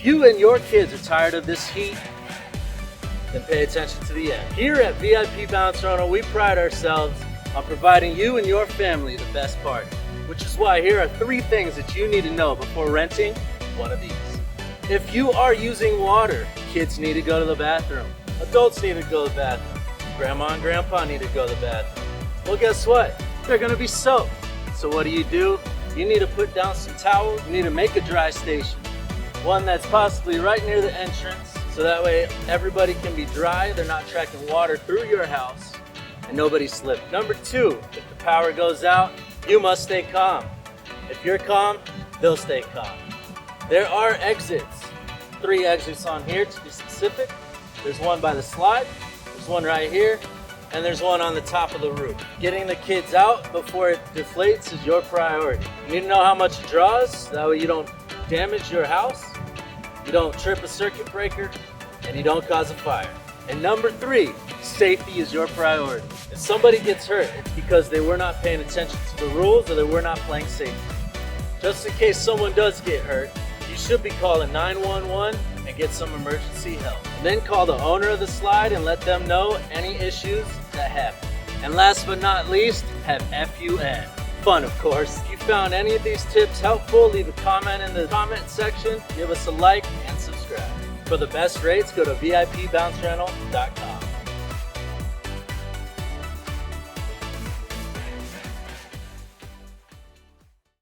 If you and your kids are tired of this heat, then pay attention to the end. Here at VIP Bounce Rental, we pride ourselves on providing you and your family the best party, which is why here are 3 things that you need to know before renting one of these. If you are using water, kids need to go to the bathroom, adults need to go to the bathroom, grandma and grandpa need to go to the bathroom. Well, guess what? They're gonna be soaked. So what do? You need to put down some towels. You need to make a dry station, one that's possibly right near the entrance, so that way everybody can be dry. They're not tracking water through your house and nobody slipped. Number 2, if the power goes out, you must stay calm. If you're calm, they'll stay calm. There are exits, 3 exits on here to be specific. There's one by the slide, there's one right here, and there's one on the top of the roof. Getting the kids out before it deflates is your priority. You need to know how much it draws, that way you don't damage your house, you don't trip a circuit breaker, and you don't cause a fire. And number 3, safety is your priority. If somebody gets hurt, it's because they were not paying attention to the rules or they were not playing safety. Just in case someone does get hurt, you should be calling 911 and get some emergency help. And then call the owner of the slide and let them know any issues that happen. And last but not least, have FUN. Fun, of course. If you found any of these tips helpful, leave a comment in the comment section, give us a like, and subscribe. For the best rates, go to VIPBounceRental.com.